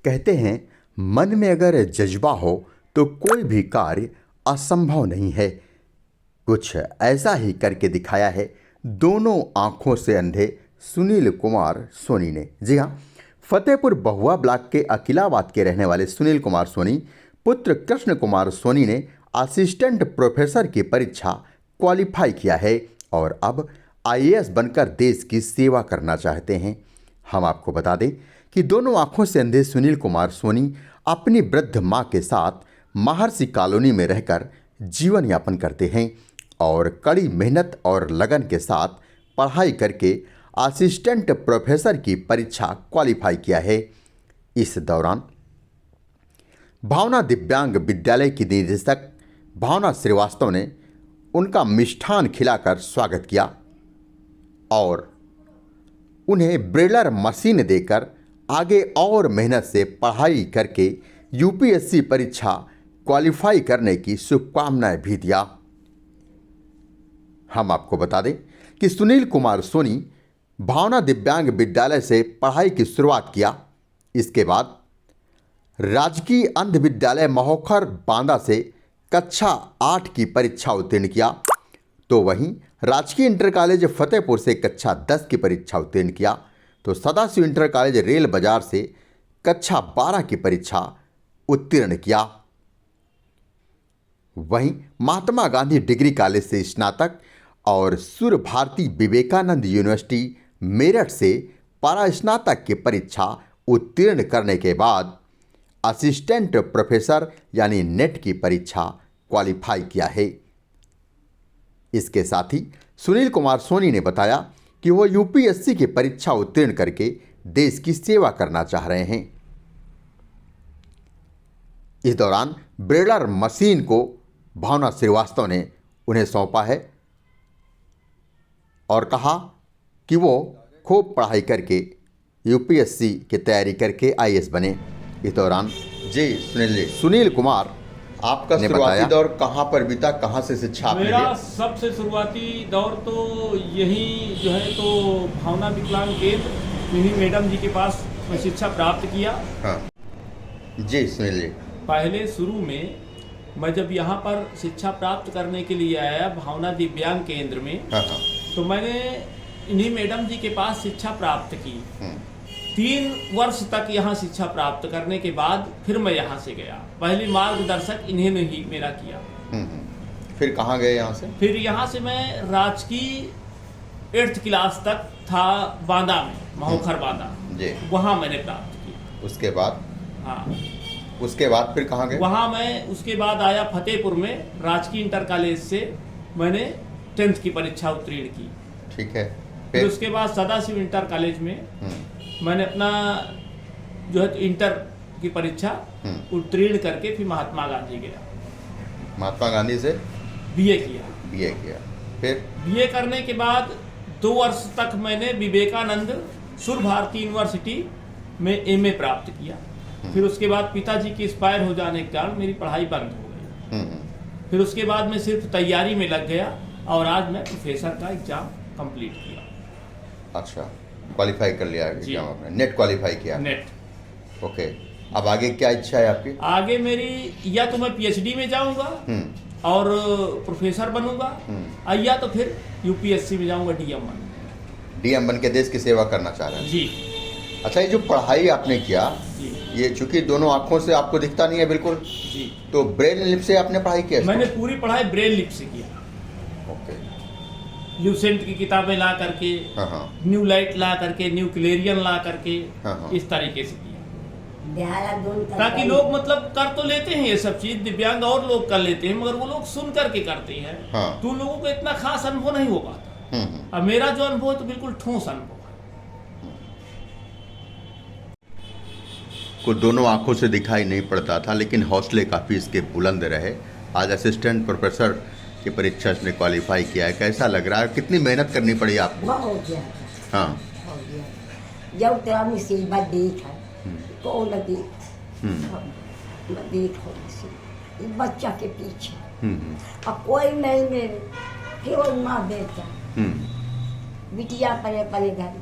कहते हैं मन में अगर जज्बा हो तो कोई भी कार्य असंभव नहीं है। कुछ ऐसा ही करके दिखाया है दोनों आंखों से अंधे सुनील कुमार सोनी ने। जी हाँ, फतेहपुर बहुआ ब्लॉक के अकिलाबाद के रहने वाले सुनील कुमार सोनी पुत्र कृष्ण कुमार सोनी ने असिस्टेंट प्रोफेसर की परीक्षा क्वालिफाई किया है और अब आईएएस बनकर देश की सेवा करना चाहते हैं। हम आपको बता दें कि दोनों आंखों से अंधे सुनील कुमार सोनी अपनी वृद्ध मां के साथ महर्षि कॉलोनी में रहकर जीवन यापन करते हैं और कड़ी मेहनत और लगन के साथ पढ़ाई करके असिस्टेंट प्रोफेसर की परीक्षा क्वालिफाई किया है। इस दौरान भावना दिव्यांग विद्यालय की निदेशक भावना श्रीवास्तव ने उनका मिष्ठान खिलाकर स्वागत किया और उन्हें ब्रेलर मशीन देकर आगे और मेहनत से पढ़ाई करके यूपीएससी परीक्षा क्वालिफाई करने की शुभकामनाएं भी दिया। हम आपको बता दें कि सुनील कुमार सोनी भावना दिव्यांग विद्यालय से पढ़ाई की शुरुआत किया। इसके बाद राजकीय अंध विद्यालय महोखर बांदा से कक्षा 8 की परीक्षा उत्तीर्ण किया, तो वहीं राजकीय इंटर कॉलेज फतेहपुर से कक्षा 10 की परीक्षा उत्तीर्ण किया, तो सदाशिव इंटर कॉलेज रेल बाजार से कक्षा 12 की परीक्षा उत्तीर्ण किया। वहीं महात्मा गांधी डिग्री कॉलेज से स्नातक और सूर्य भारती विवेकानंद यूनिवर्सिटी मेरठ से पारा स्नातक की परीक्षा उत्तीर्ण करने के बाद असिस्टेंट प्रोफेसर यानी नेट की परीक्षा क्वालिफाई किया है। इसके साथ ही सुनील कुमार सोनी ने बताया कि वो यूपीएससी की परीक्षा उत्तीर्ण करके देश की सेवा करना चाह रहे हैं। इस दौरान ब्रेलर मशीन को भावना श्रीवास्तव ने उन्हें सौंपा है और कहा कि वो खूब पढ़ाई करके यूपीएससी की तैयारी करके आईएएस बने। इस दौरान जी सुनील कुमार आपका शुरुआती दौर कहाँ पर बीता, कहाँ से शिक्षा आपने मेरा सबसे शुरुआती दौर तो यही जो है तो भावना विकलांग केंद्र इन्हीं मैडम जी के पास मैं शिक्षा प्राप्त किया। हाँ जी सुनील जी, पहले शुरू में मैं जब यहाँ पर शिक्षा प्राप्त करने के लिए आया भावना दिव्यांग केंद्र में, हाँ, तो मैंने इन्हीं मैडम जी के पास शिक्षा प्राप्त की। 3 वर्ष तक यहाँ शिक्षा प्राप्त करने के बाद फिर मैं यहाँ से गया। पहली मार्गदर्शक इन्हीं ने ही मेरा किया। फिर कहाँ गए यहाँ से? फिर यहाँ से मैं राजकीय 8th क्लास तक था बांदा में, महोखर बांदा जी, वहाँ मैंने प्राप्त किया। उसके बाद? हाँ, उसके बाद फिर कहाँ गए? वहाँ मैं उसके बाद आया फतेहपुर में राजकीय इंटर कॉलेज से मैंने 10th की परीक्षा उत्तीर्ण की। ठीक है। फिर उसके बाद सदाशिव इंटर कॉलेज में मैंने अपना जो है इंटर की परीक्षा उत्तीर्ण करके फिर महात्मा गांधी गया। महात्मा गांधी से बीए किया। फिर बीए करने के बाद 2 वर्ष तक मैंने विवेकानंद सूर्य भारती यूनिवर्सिटी में एमए प्राप्त किया। फिर उसके बाद पिताजी की एक्सपायर हो जाने के कारण मेरी पढ़ाई बंद हो गई। फिर उसके बाद मैं सिर्फ तैयारी में लग गया और आज मैं प्रोफेसर का एग्जाम कंप्लीट किया। अच्छा, क्वालिफाई कर लिया एग्जाम आपने, नेट क्वालिफाई किया? नेट। ओके, अब आगे क्या इच्छा है आपकी? आगे मेरी या तो मैं पीएचडी में जाऊंगा और प्रोफेसर बनूंगा, या तो फिर यूपीएससी में जाऊंगा, डीएम बन के देश की सेवा करना चाह रहे हैं जी। अच्छा, ये जो पढ़ाई आपने किया जी, ये चूंकि दोनों आंखों से आपको दिखता नहीं है बिल्कुल जी, तो ब्रेल लिप से आपने पढ़ाई किया? मैंने पूरी पढ़ाई ब्रेल लिप से किया। ओके। ल्यूसेंट की किताबें ला करके, न्यू लाइट ला करके, न्यू क्लेरियन ला करके, इस तरीके से किया ताकि लोग मतलब कर तो लेते हैं ये सब चीज, दिव्यांग और लोग कर लेते हैं मगर वो लोग सुन करके करते हैं। तो उन लोगों को इतना खास अनुभव नहीं हो पाता। अब मेरा जो अनुभव है तो बिल्कुल ठोस अनुभव है। को दोनों आंखों से दिखाई नहीं पड़ता था लेकिन हौसले काफ़ी इसके बुलंद रहे। आज असिस्टेंट प्रोफेसर की परीक्षा इसने क्वालिफाई किया है। कैसा लग रहा है, कितनी मेहनत करनी पड़ी आपको? बहुत ज़्यादा। हाँ, जब तेरा मुसीबत देखा तो लगी बच्चा के पीछे अब कोई नहीं मेरे, केवल माँ बेटा बिटिया परे परे घर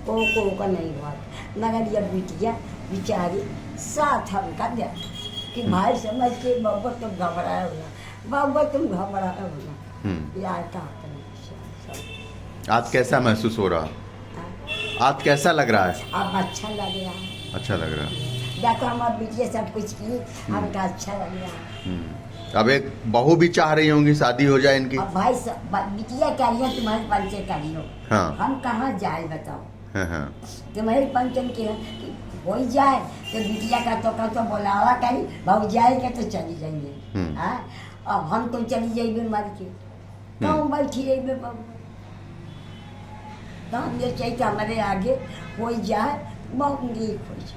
को का नहीं हुआ, मगर ये बिटिया बेचारी साथ हमका दे कि भाई समझ के बाबा तुम घबराए हो ना, बाबा तुम घबराए हो ना, यार का आज कैसा महसूस हो रहा? आज कैसा लग रहा है? अब अच्छा लग रहा है, अच्छा लग रहा है। देखो हमारे बिटिया सब कुछ की, हमका अच्छा लग रहा है। अब एक बहू भी चाह रही होंगी शादी हो जाए इनकी। अब भाई बिटिया करिए, तुम्हारे पंचन करियो, हाँ। हम कहाँ जाए बताओ? हाँ। तुम्हारे पंचन के हो ही जाए तो बिटिया का तो बोलावा करी, भाव जाएगा तो चली जाएंगे। हाँ, अब हम तो चली जाएंगे मर के, गाँव बैठी रही बाबू, तो हम ये चाहिए हमारे आगे हो जाए, बहुत खुश।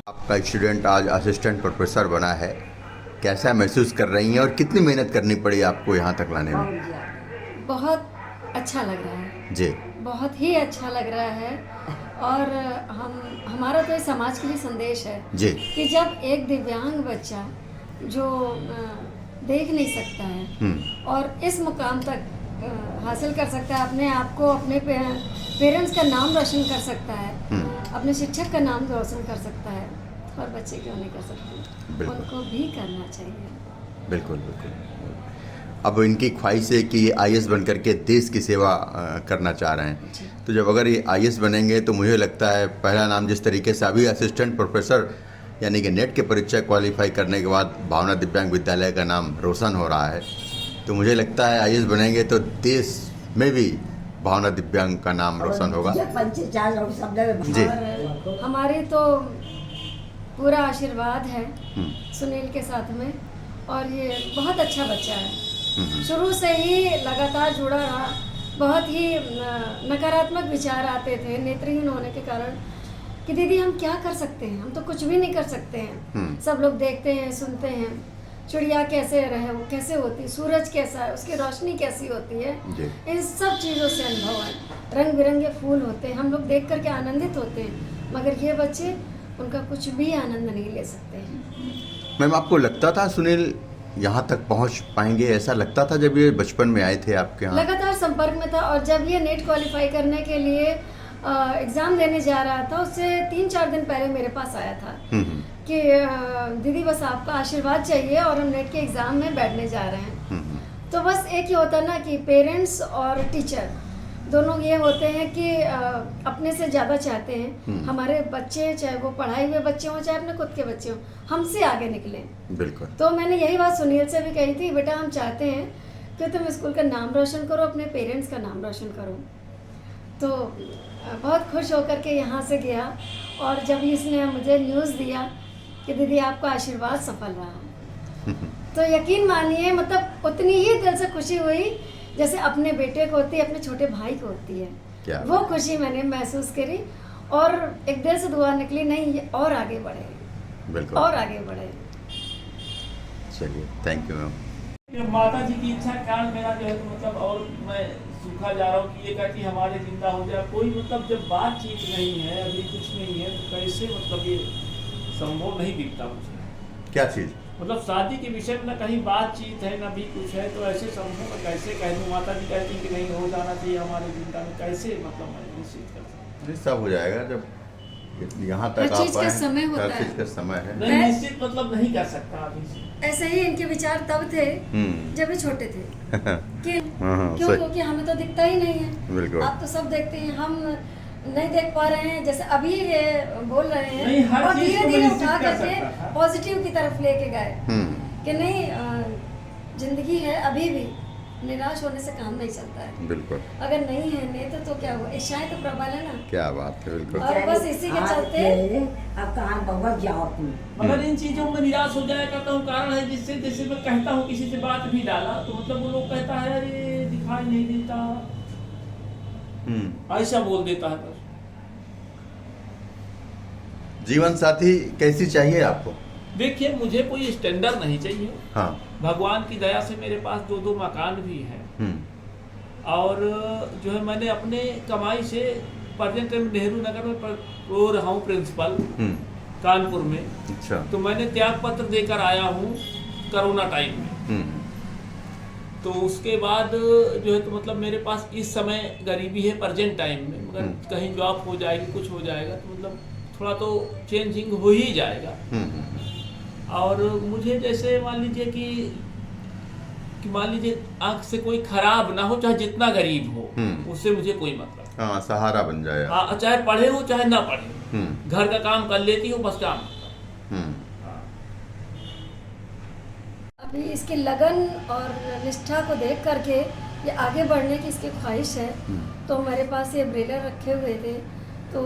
आपका स्टूडेंट आज असिस्टेंट प्रोफेसर बना है, कैसा महसूस कर रही हैं और कितनी मेहनत करनी पड़ी आपको यहाँ तक लाने में? बहुत अच्छा लग रहा है जी, बहुत ही अच्छा लग रहा है। और हमारा तो ये समाज के लिए संदेश है जी, कि जब एक दिव्यांग बच्चा जो देख नहीं सकता है और इस मुकाम तक हासिल कर सकता है, अपने आप को, अपने पेरेंट्स का नाम रोशन कर सकता है, अपने शिक्षक का नाम रोशन कर सकता है, और बच्चे क्यों नहीं कर सकते? उनको भी करना चाहिए। बिल्कुल बिल्कुल। अब इनकी ख्वाहिश है कि आईएएस बन करके देश की सेवा करना चाह रहे हैं, तो जब अगर ये आईएएस बनेंगे तो मुझे लगता है पहला नाम जिस तरीके से अभी असिस्टेंट प्रोफेसर यानी कि नेट के परीक्षा क्वालिफाई करने के बाद भावना दिव्यांग विद्यालय का नाम रोशन हो रहा है, तो मुझे लगता है आईएएस बनेंगे तो देश में भी भावना दिव्यांग का नाम रोशन होगा। जी, हमारी तो पूरा आशीर्वाद है सुनील के साथ में, और ये बहुत अच्छा बच्चा है, शुरू से ही लगातार जुड़ा रहा। बहुत ही नकारात्मक विचार आते थे नेत्रहीन होने के कारण कि दीदी हम क्या कर सकते हैं, हम तो कुछ भी नहीं कर सकते हैं। सब लोग देखते हैं, सुनते हैं, चिड़िया कैसे रहे, वो कैसे होती, सूरज कैसा है, उसकी रोशनी कैसी होती है, इन सब चीज़ों से अनुभव है। रंग बिरंगे फूल होते हैं, हम लोग देख करके आनंदित होते हैं, मगर ये बच्चे उनका कुछ भी आनंद नहीं ले सकते हैं। मैम, आपको लगता था सुनील यहाँ तक पहुँच पाएंगे? ऐसा लगता था जब ये बचपन में आए थे आपके यहाँ? लगातार संपर्क में था, और जब ये नेट क्वालिफाई करने के लिए एग्ज़ाम देने जा रहा था, उससे 3-4 दिन पहले मेरे पास आया था कि दीदी बस आपका आशीर्वाद चाहिए और हम नेट के एग्ज़ाम में बैठने जा रहे हैं। तो बस एक ही होता ना कि पेरेंट्स और टीचर दोनों ये होते हैं कि अपने से ज़्यादा चाहते हैं हमारे बच्चे, चाहे वो पढ़ाई हुए बच्चे हों चाहे अपने खुद के बच्चे हों, हमसे आगे निकलें। बिल्कुल। तो मैंने यही बात सुनील से भी कही थी, बेटा हम चाहते हैं कि तुम स्कूल का नाम रोशन करो, अपने पेरेंट्स का नाम रोशन करो। तो बहुत खुश होकर के यहाँ से गया, और जब इसने मुझे न्यूज़ दिया कि दीदी आपका आशीर्वाद सफल रहा, तो यकीन मानिए मतलब उतनी ही दिल से खुशी हुई जैसे अपने बेटे को होती है, अपने छोटे भाई को होती है। वो खुशी मैंने महसूस करी, और एक दिल से दुआ निकली, नहीं ये और आगे बढ़े, बिल्कुल और आगे बढ़े। चलिए, थैंक यू मैम। माता जी की इच्छा कारण मेरा जो है तो मतलब और मैं सूखा जा रहा हूँ कि ये कहती हमारे जिंदा हो जाए, कोई मतलब जब बातचीत नहीं है, अभी कुछ नहीं है, तो कैसे मतलब ये संभव नहीं दिखता मुझे। क्या चीज़? मतलब शादी के विषय में ना कहीं बातचीत है ना भी कुछ है, तो ऐसे समूह में कैसे कह दूँ? माता जी कहती कि नहीं हो जाना चाहिए हमारे जिंदा में, कैसे मतलब मैं निश्चित कर सकता? सब हो जाएगा जब यहाँ तक हर चीज का समय होता है, हर चीज का समय है। नहीं निश्चित मतलब नहीं कर सकता अभी से। ऐसे ही इनके विचार तब थे जब ये छोटे थे कि क्यों, क्योंकि हमें तो दिखता ही नहीं है। बिल्कुल। आप तो सब देखते हैं, हम नहीं देख पा रहे हैं। जैसे अभी ये बोल रहे नहीं, हैं, हर और चीज धीरे को धीरे निश्चित उठा कर करके सकता था। पॉजिटिव की तरफ लेके गए कि नहीं जिंदगी है, अभी भी निराश होने से काम नहीं चलता है। बिल्कुल। अगर नहीं है नेता तो क्या हुआ, इच्छाएं तो प्रबल है ना। क्या बात है, बिल्कुल। और बस इसी के चलते अब कहाँ बहुत जाओ तुम, मगर इन चीजों में निराश हो जाया करता हूँ, कारण है जिससे जैसे मैं कहता हूँ किसी से बात भी डाला तो मतलब वो लोग कहता है अरे दिखाई नहीं देता, ऐसा बोल देता है। बस जीवन साथी कैसी चाहिए आपको? देखिए मुझे कोई स्टैंडर्ड नहीं चाहिए। हाँ। भगवान की दया से मेरे पास 2 मकान भी हैं, और जो है मैंने अपने कमाई से प्रेजेंट नेहरू नगर में रो रहा हूँ प्रिंसिपल कानपुर में। अच्छा। तो मैंने त्याग पत्र देकर आया हूँ कोरोना टाइम में। तो उसके बाद जो है तो मतलब मेरे पास इस समय गरीबी है प्रेजेंट टाइम में, मगर कहीं जॉब हो जाएगी, कुछ हो जाएगा तो मतलब थोड़ा तो चेंजिंग हो ही जाएगा। और मुझे जैसे मान लीजिए कि मान लीजिए आंख से कोई खराब ना हो, चाहे जितना गरीब हो, उससे मुझे कोई मतलब। हाँ, सहारा बन जाए। हाँ, चाहे पढ़े हो चाहे ना पढ़े, घर का काम कर लेती हो, बस काम। अभी इसकी लगन और निष्ठा को देख करके ये आगे बढ़ने की इसकी ख्वाहिश है। तो मेरे पास ये ब्रेलर रखे हुए थे, तो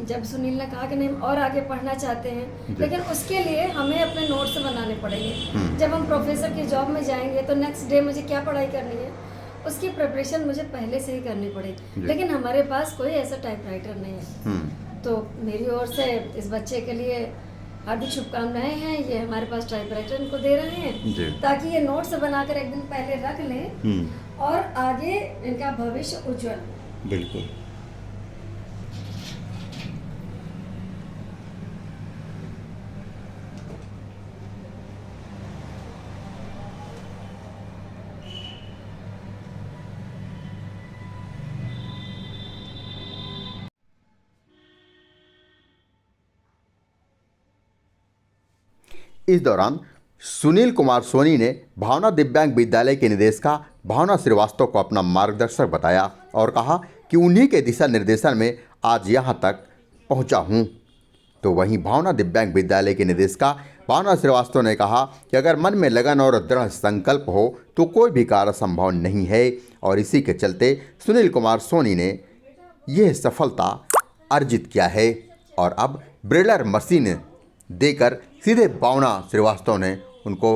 जब सुनील ने कहा कि नहीं और आगे पढ़ना चाहते हैं, लेकिन उसके लिए हमें अपने नोट्स बनाने पड़ेंगे। जब हम प्रोफेसर की जॉब में जाएंगे तो नेक्स्ट डे मुझे क्या पढ़ाई करनी है, उसकी प्रिपरेशन मुझे पहले से ही करनी पड़ेगी। लेकिन हमारे पास कोई ऐसा टाइपराइटर नहीं है। तो मेरी ओर से इस बच्चे के लिए हार्दिक शुभकामनाएं हैं। ये हमारे पास टाइपराइटर इनको दे रहे हैं ताकि ये नोट्स बनाकर एक दिन पहले रख लें और आगे इनका भविष्य उज्जवल। बिल्कुल। इस दौरान सुनील कुमार सोनी ने भावना दिव्यांग विद्यालय के निदेशिका भावना श्रीवास्तव को अपना मार्गदर्शक बताया और कहा कि उन्हीं के दिशा निर्देशन में आज यहाँ तक पहुँचा हूँ। तो वहीं भावना दिव्यांग विद्यालय के निदेशिका भावना श्रीवास्तव ने कहा कि अगर मन में लगन और दृढ़ संकल्प हो तो कोई भी कार्य संभव नहीं है, और इसी के चलते सुनील कुमार सोनी ने यह सफलता अर्जित किया है। और अब ब्रेलर मशीन देकर सीधे भावना श्रीवास्तव ने उनको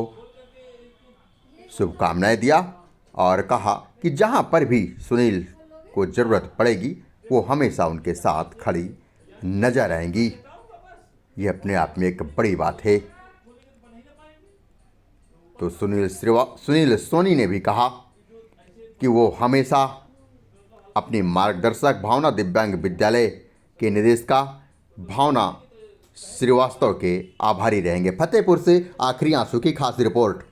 शुभकामनाएं दिया और कहा कि जहां पर भी सुनील को ज़रूरत पड़ेगी वो हमेशा उनके साथ खड़ी नजर आएंगी। ये अपने आप में एक बड़ी बात है। तो सुनील सोनी ने भी कहा कि वो हमेशा अपनी मार्गदर्शक भावना दिव्यांग विद्यालय के निदेशिका भावना श्रीवास्तव के आभारी रहेंगे। फतेहपुर से आखिरी आंसू की खास रिपोर्ट।